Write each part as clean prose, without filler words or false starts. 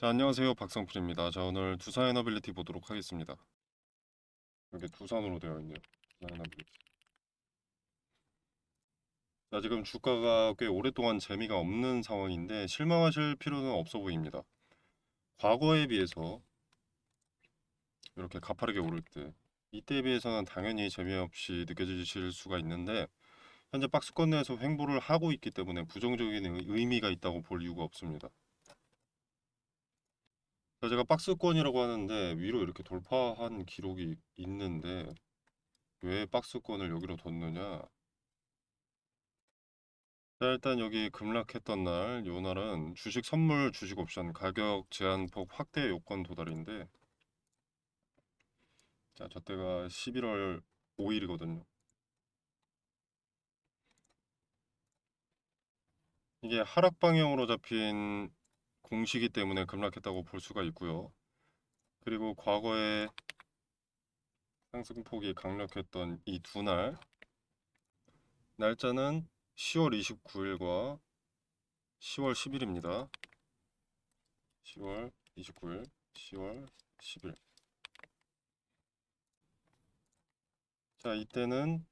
자, 안녕하세요. 박성필입니다. 자, 오늘 두산 에너빌리티 보도록 하겠습니다. 여기 두산으로 되어 있네요. 두산 에너빌리티. 자, 지금 주가가 꽤 오랫동안 재미가 없는 상황인데 실망하실 필요는 없어 보입니다. 과거에 비해서 이렇게 가파르게 오를 때 이때에 비해서는 당연히 재미없이 느껴지실 수가 있는데 현재 박스권 내에서 횡보를 하고 있기 때문에 부정적인 의미가 있다고 볼 이유가 없습니다. 자, 제가 박스권이라고 하는데 위로 이렇게 돌파한 기록이 있는데 왜 박스권을 여기로 뒀느냐? 자, 일단 여기 급락했던 날, 요 날은 주식 선물 주식 옵션 가격 제한폭 확대 요건 도달인데, 자, 저때가 11월 5일이거든요. 이게 하락 방향으로 잡힌 공시기 때문에 급락했다고 볼 수가 있고요. 그리고 과거에 상승폭이 강력했던 이 두 날, 날짜는 10월 29일과 10월 10일입니다. 10월 29일, 10월 10일. 자, 이때는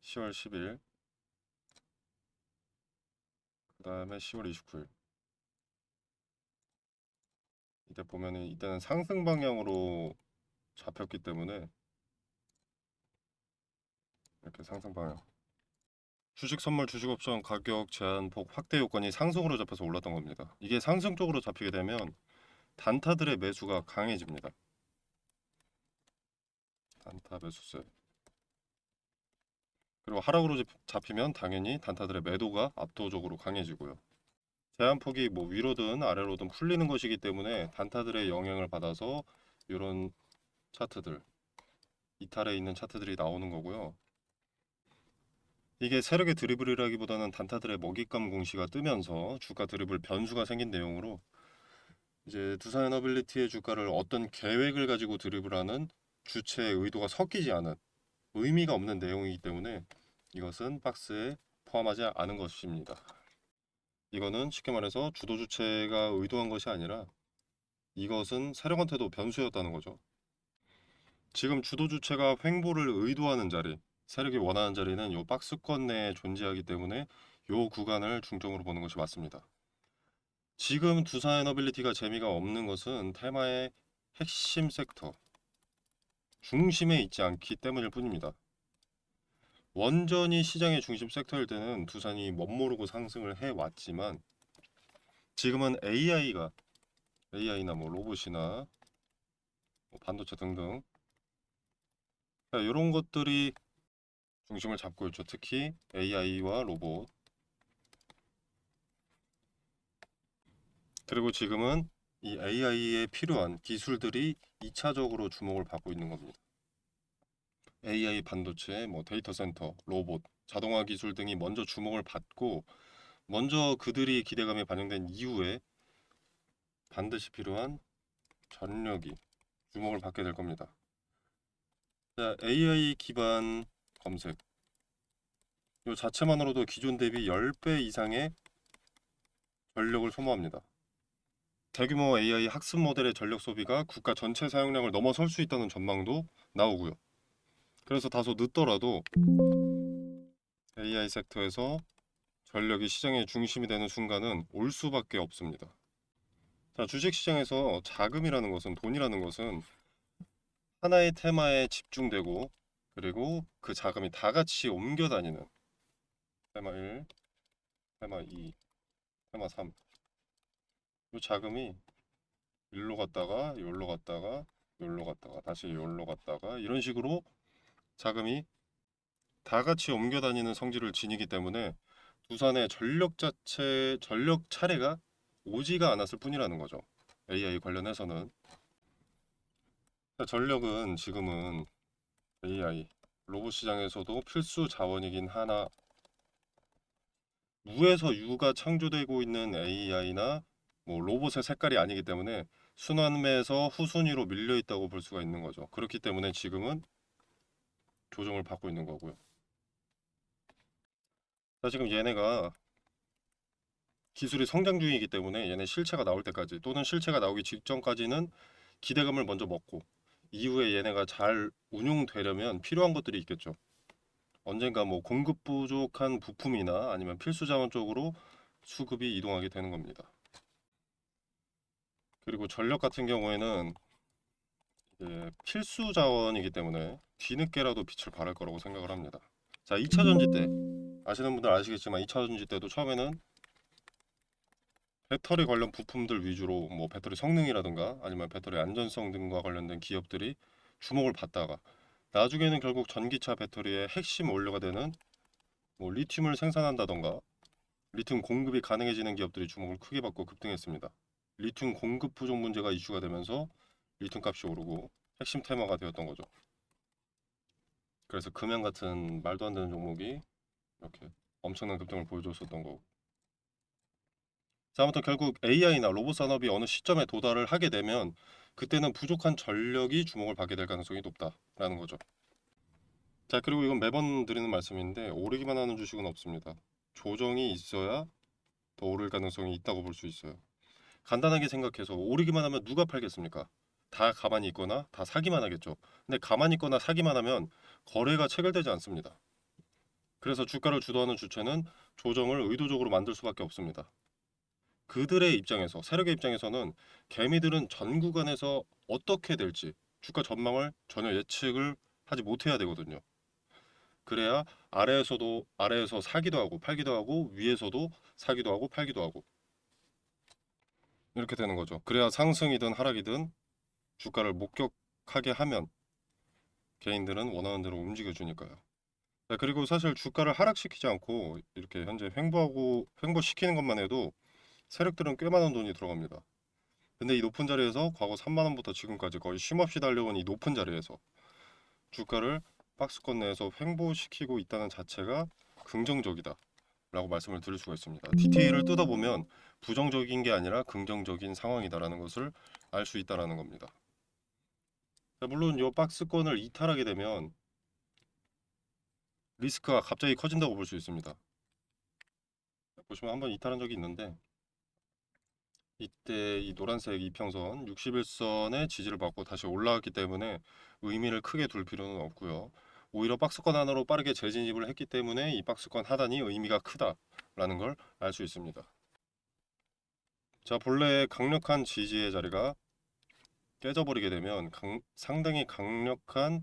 10월 10일, 그 다음에 10월 29일. 이때 보면은 이때는 상승 방향으로 잡혔기 때문에 이렇게 상승 방향. 주식 선물 주식 옵션 가격 제한폭 확대 요건이 상승으로 잡혀서 올랐던 겁니다. 이게 상승 쪽으로 잡히게 되면 단타들의 매수가 강해집니다. 단타 매수세. 그리고 하락으로 잡히면 당연히 단타들의 매도가 압도적으로 강해지고요. 제한폭이 뭐 위로든 아래로든 풀리는 것이기 때문에 단타들의 영향을 받아서 이런 차트들, 이탈에 있는 차트들이 나오는 거고요. 이게 세력의 드리블이라기보다는 단타들의 먹잇감 공시가 뜨면서 주가 드리블 변수가 생긴 내용으로 이제 두산에너빌리티의 주가를 어떤 계획을 가지고 드리블하는 주체의 의도가 섞이지 않은 의미가 없는 내용이기 때문에 이것은 박스에 포함하지 않은 것입니다. 이거는 쉽게 말해서 주도 주체가 의도한 것이 아니라 이것은 세력한테도 변수였다는 거죠. 지금 주도 주체가 횡보를 의도하는 자리, 세력이 원하는 자리는 이 박스권 내에 존재하기 때문에 이 구간을 중점으로 보는 것이 맞습니다. 지금 두산 에너빌리티가 재미가 없는 것은 테마의 핵심 섹터, 중심에 있지 않기 때문일 뿐입니다. 원전이 시장의 중심 섹터일 때는 두산이 멋모르고 상승을 해왔지만 지금은 AI나 뭐 로봇이나 뭐 반도체 등등 이런 것들이 중심을 잡고 있죠. 특히 AI와 로봇. 그리고 지금은 이 AI에 필요한 기술들이 2차적으로 주목을 받고 있는 겁니다. AI 반도체, 뭐 데이터 센터, 로봇, 자동화 기술 등이 먼저 주목을 받고 먼저 그들이 기대감에 반영된 이후에 반드시 필요한 전력이 주목을 받게 될 겁니다. 자, AI 기반 검색. 이 자체만으로도 기존 대비 10배 이상의 전력을 소모합니다. 대규모 AI 학습 모델의 전력 소비가 국가 전체 사용량을 넘어설 수 있다는 전망도 나오고요. 그래서 다소 늦더라도 AI 섹터에서 전력이 시장의 중심이 되는 순간은 올 수밖에 없습니다. 자, 주식시장에서 자금이라는 것은 돈이라는 것은 하나의 테마에 집중되고 그리고 그 자금이 다 같이 옮겨 다니는 테마 1, 테마 2, 테마 3. 이 자금이 일로 갔다가 여기로 갔다가 여기로 갔다가 다시 여기로 갔다가 이런 식으로 자금이 다 같이 옮겨 다니는 성질을 지니기 때문에 두산의 전력 차례가 오지가 않았을 뿐이라는 거죠. AI 관련해서는 전력은 지금은 AI 로봇 시장에서도 필수 자원이긴 하나 무에서 유가 창조되고 있는 AI나 뭐 로봇의 색깔이 아니기 때문에 순환매에서 후순위로 밀려 있다고 볼 수가 있는 거죠. 그렇기 때문에 지금은 조정을 받고 있는 거고요. 자, 지금 얘네가 기술이 성장 중이기 때문에 얘네 실체가 나올 때까지 또는 실체가 나오기 직전까지는 기대감을 먼저 먹고 이후에 얘네가 잘 운용되려면 필요한 것들이 있겠죠. 언젠가 뭐 공급 부족한 부품이나 아니면 필수 자원 쪽으로 수급이 이동하게 되는 겁니다. 그리고 전력 같은 경우에는 필수 자원이기 때문에 뒤늦게라도 빛을 발할 거라고 생각을 합니다. 자, 2차 전지 때 아시는 분들 아시겠지만 2차 전지 때도 처음에는 배터리 관련 부품들 위주로 뭐 배터리 성능이라든가 아니면 배터리 안전성 등과 관련된 기업들이 주목을 받다가 나중에는 결국 전기차 배터리의 핵심 원료가 되는 뭐 리튬을 생산한다던가 리튬 공급이 가능해지는 기업들이 주목을 크게 받고 급등했습니다. 리튬 공급 부족 문제가 이슈가 되면서 리튬 값이 오르고 핵심 테마가 되었던 거죠. 그래서 금연 같은 말도 안 되는 종목이 이렇게 엄청난 급등을 보여줬었던 거고. 자, 아무튼 결국 AI나 로봇 산업이 어느 시점에 도달을 하게 되면 그때는 부족한 전력이 주목을 받게 될 가능성이 높다라는 거죠. 자, 그리고 이건 매번 드리는 말씀인데 오르기만 하는 주식은 없습니다. 조정이 있어야 더 오를 가능성이 있다고 볼 수 있어요. 간단하게 생각해서 오르기만 하면 누가 팔겠습니까? 다 가만히 있거나 다 사기만 하겠죠. 근데 가만히 있거나 사기만 하면 거래가 체결되지 않습니다. 그래서 주가를 주도하는 주체는 조정을 의도적으로 만들 수밖에 없습니다. 그들의 입장에서, 세력의 입장에서는 개미들은 전 구간에서 어떻게 될지 주가 전망을 전혀 예측을 하지 못해야 되거든요. 그래야 아래에서 사기도 하고 팔기도 하고 위에서도 사기도 하고 팔기도 하고 이렇게 되는 거죠. 그래야 상승이든 하락이든 주가를 목격하게 하면 개인들은 원하는 대로 움직여 주니까요. 네, 그리고 사실 주가를 하락시키지 않고 이렇게 현재 횡보시키는 것만 해도 세력들은 꽤 많은 돈이 들어갑니다. 근데 이 높은 자리에서 과거 3만 원부터 지금까지 거의 쉼없이 달려온 이 높은 자리에서 주가를 박스권 내에서 횡보시키고 있다는 자체가 긍정적이다 라고 말씀을 드릴 수가 있습니다. 디테일을 뜯어보면 부정적인 게 아니라 긍정적인 상황이다라는 것을 알 수 있다라는 겁니다. 물론 이 박스권을 이탈하게 되면 리스크가 갑자기 커진다고 볼 수 있습니다. 보시면 한번 이탈한 적이 있는데 이때 이 노란색 이평선 61선의 지지를 받고 다시 올라왔기 때문에 의미를 크게 둘 필요는 없고요. 오히려 박스권 안으로 빠르게 재진입을 했기 때문에 이 박스권 하단이 의미가 크다라는 걸 알 수 있습니다. 자, 본래 강력한 지지의 자리가 깨져버리게 되면 상당히 강력한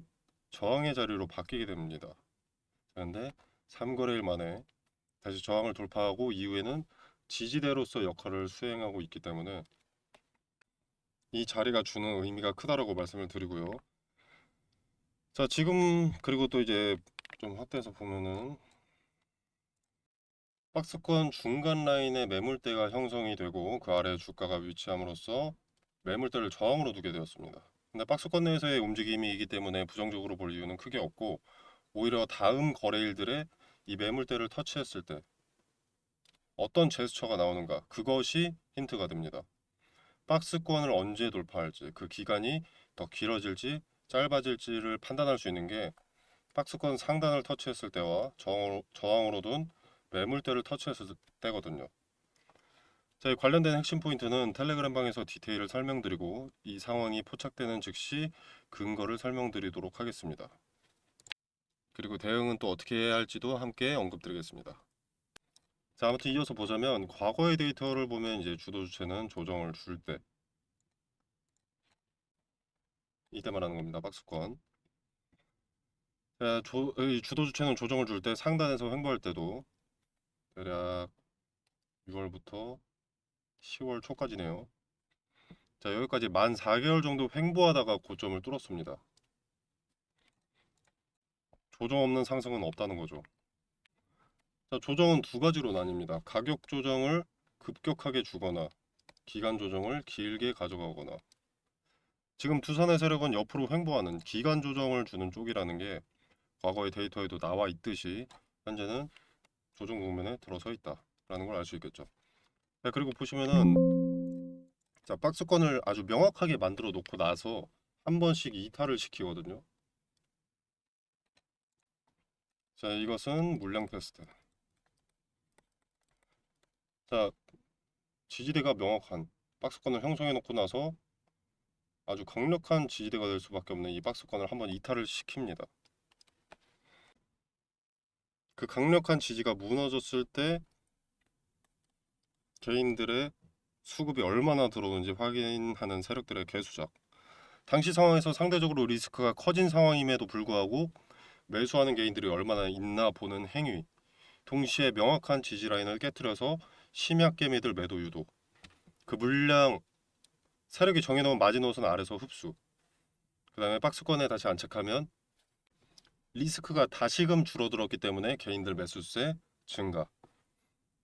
저항의 자리로 바뀌게 됩니다. 그런데 3거래일 만에 다시 저항을 돌파하고 이후에는 지지대로서 역할을 수행하고 있기 때문에 이 자리가 주는 의미가 크다라고 말씀을 드리고요. 자, 지금 그리고 또 이제 좀 확대해서 보면은 박스권 중간 라인에 매물대가 형성이 되고 그 아래 주가가 위치함으로써 매물대를 저항으로 두게 되었습니다. 근데 박스권 내에서의 움직임이기 때문에 부정적으로 볼 이유는 크게 없고 오히려 다음 거래일들의 이 매물대를 터치했을 때 어떤 제스처가 나오는가 그것이 힌트가 됩니다. 박스권을 언제 돌파할지 그 기간이 더 길어질지 짧아질지를 판단할 수 있는 게 박스권 상단을 터치했을 때와 저항으로 둔 매물대를 터치했을 때거든요. 자, 이 관련된 핵심 포인트는 텔레그램 방에서 디테일을 설명드리고 이 상황이 포착되는 즉시 근거를 설명드리도록 하겠습니다. 그리고 대응은 또 어떻게 해야 할지도 함께 언급드리겠습니다. 자, 아무튼 이어서 보자면 과거의 데이터를 보면 이제 주도 주체는 조정을 줄 때 이때 말하는 겁니다. 박스권. 자, 이 주도 주체는 조정을 줄 때 상단에서 횡보할 때도 대략 6월부터 10월 초까지네요. 자, 여기까지 만 4개월 정도 횡보하다가 고점을 뚫었습니다. 조정 없는 상승은 없다는 거죠. 자, 조정은 두 가지로 나뉩니다. 가격 조정을 급격하게 주거나 기간 조정을 길게 가져가거나. 지금 두산의 세력은 옆으로 횡보하는 기간 조정을 주는 쪽이라는 게 과거의 데이터에도 나와 있듯이 현재는 조정 국면에 들어서 있다라는 걸 알 수 있겠죠. 자, 그리고 보시면은 자, 박스권을 아주 명확하게 만들어 놓고 나서 한 번씩 이탈을 시키거든요. 자, 이것은 물량 테스트. 자, 지지대가 명확한 박스권을 형성해 놓고 나서 아주 강력한 지지대가 될 수밖에 없는 이 박스권을 한번 이탈을 시킵니다. 그 강력한 지지가 무너졌을 때 개인들의 수급이 얼마나 들어오는지 확인하는 세력들의 개수작. 당시 상황에서 상대적으로 리스크가 커진 상황임에도 불구하고 매수하는 개인들이 얼마나 있나 보는 행위. 동시에 명확한 지지 라인을 깨트려서 심약계 매들 매도 유도. 그 물량 세력이 정해놓은 마지노선 아래서 흡수. 그 다음에 박스권에 다시 안착하면 리스크가 다시금 줄어들었기 때문에 개인들 매수세 증가.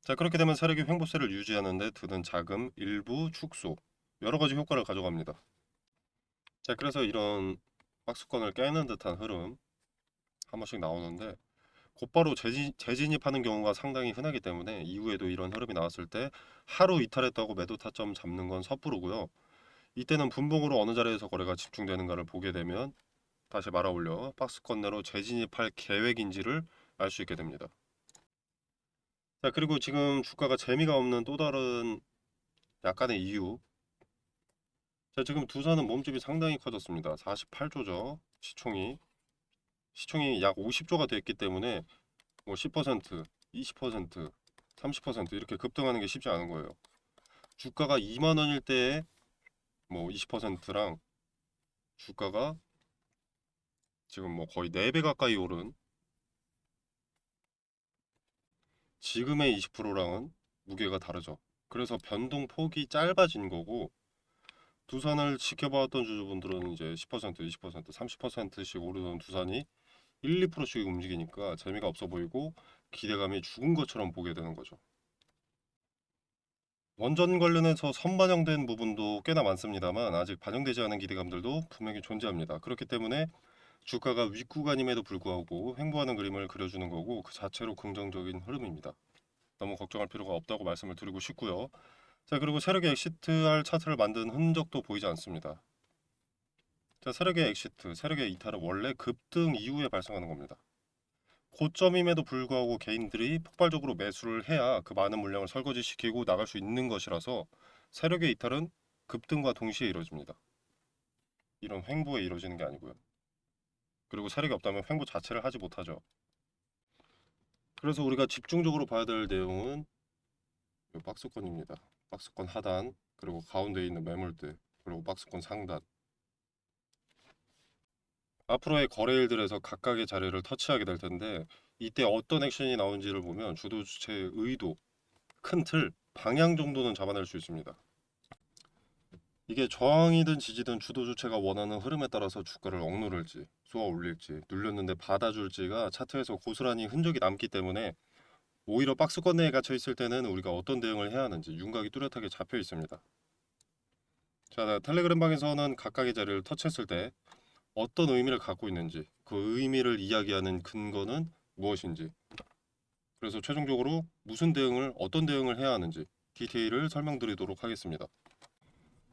자, 그렇게 되면 세력이 횡보세를 유지하는데 드는 자금 일부 축소. 여러 가지 효과를 가져갑니다. 자, 그래서 이런 박스권을 깨는 듯한 흐름 한 번씩 나오는데 곧바로 재진입하는 경우가 상당히 흔하기 때문에 이후에도 이런 흐름이 나왔을 때 하루 이탈했다고 매도 타점 잡는 건 섣부르고요. 이때는 분봉으로 어느 자리에서 거래가 집중되는가를 보게 되면 다시 말아 올려 박스권 내로 재진입할 계획인지를 알 수 있게 됩니다. 자, 그리고 지금 주가가 재미가 없는 또 다른 약간의 이유. 자, 지금 두산은 몸집이 상당히 커졌습니다. 48조죠. 시총이 약 50조가 됐기 때문에 뭐 10%, 20%, 30% 이렇게 급등하는 게 쉽지 않은 거예요. 주가가 2만 원일 때에 뭐 20%랑 주가가 지금 뭐 거의 4배 가까이 오른 지금의 20%랑은 무게가 다르죠. 그래서 변동 폭이 짧아진 거고 두산을 지켜봐왔던 주주분들은 이제 10%, 20%, 30%씩 오르던 두산이 1, 2%씩 움직이니까 재미가 없어 보이고 기대감이 죽은 것처럼 보게 되는 거죠. 원전 관련해서 선반영된 부분도 꽤나 많습니다만 아직 반영되지 않은 기대감들도 분명히 존재합니다. 그렇기 때문에 주가가 윗구간임에도 불구하고 횡보하는 그림을 그려주는 거고 그 자체로 긍정적인 흐름입니다. 너무 걱정할 필요가 없다고 말씀을 드리고 싶고요. 자, 그리고 세력의 엑시트할 차트를 만든 흔적도 보이지 않습니다. 자, 세력의 엑시트, 세력의 이탈은 원래 급등 이후에 발생하는 겁니다. 고점임에도 불구하고 개인들이 폭발적으로 매수를 해야 그 많은 물량을 설거지시키고 나갈 수 있는 것이라서 세력의 이탈은 급등과 동시에 이루어집니다. 이런 횡보에 이루어지는 게 아니고요. 그리고 세력이 없다면 횡보 자체를 하지 못하죠. 그래서 우리가 집중적으로 봐야 될 내용은 이 박스권입니다. 박스권 하단, 그리고 가운데 있는 매물대, 그리고 박스권 상단. 앞으로의 거래일들에서 각각의 자리를 터치하게 될 텐데 이때 어떤 액션이 나오는지를 보면 주도 주체의 의도, 큰 틀, 방향 정도는 잡아낼 수 있습니다. 이게 저항이든 지지든 주도 주체가 원하는 흐름에 따라서 주가를 억누를지 쏘아 올릴지 눌렸는데 받아줄지가 차트에서 고스란히 흔적이 남기 때문에 오히려 박스권 내에 갇혀 있을 때는 우리가 어떤 대응을 해야 하는지 윤곽이 뚜렷하게 잡혀 있습니다. 자, 텔레그램 방에서는 각각의 자리를 터치했을 때 어떤 의미를 갖고 있는지 그 의미를 이야기하는 근거는 무엇인지 그래서 최종적으로 무슨 대응을 어떤 대응을 해야 하는지 디테일을 설명드리도록 하겠습니다.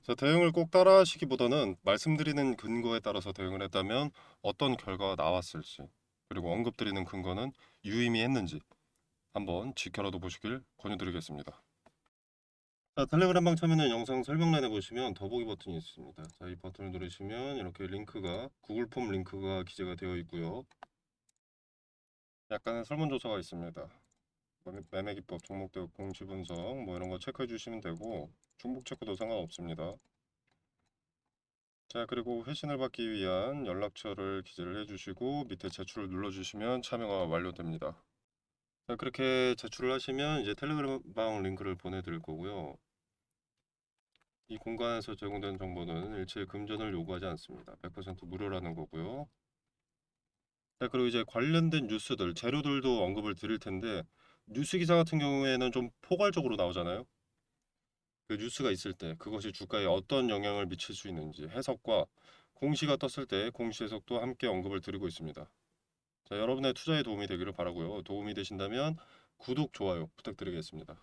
자, 대응을 꼭 따라하시기보다는 말씀드리는 근거에 따라서 대응을 했다면 어떤 결과가 나왔을지 그리고 언급드리는 근거는 유의미했는지 한번 지켜라도 보시길 권유드리겠습니다. 자, 텔레그램 방 참여는 영상 설명란에 보시면 더보기 버튼이 있습니다. 자, 이 버튼을 누르시면 이렇게 링크가 구글 폼 링크가 기재가 되어 있고요. 약간의 설문조사가 있습니다. 매매기법, 종목대응 공시 분석 뭐 이런 거 체크해 주시면 되고 중복 체크도 상관없습니다. 자, 그리고 회신을 받기 위한 연락처를 기재를 해주시고 밑에 제출을 눌러주시면 참여가 완료됩니다. 자, 그렇게 제출을 하시면 이제 텔레그램 방 링크를 보내드릴 거고요. 이 공간에서 제공된 정보는 일체 금전을 요구하지 않습니다. 100% 무료라는 거고요. 자, 그리고 이제 관련된 뉴스들, 재료들도 언급을 드릴 텐데 뉴스 기사 같은 경우에는 좀 포괄적으로 나오잖아요. 그 뉴스가 있을 때 그것이 주가에 어떤 영향을 미칠 수 있는지 해석과 공시가 떴을 때 공시 해석도 함께 언급을 드리고 있습니다. 자, 여러분의 투자에 도움이 되기를 바라고요. 도움이 되신다면 구독, 좋아요 부탁드리겠습니다.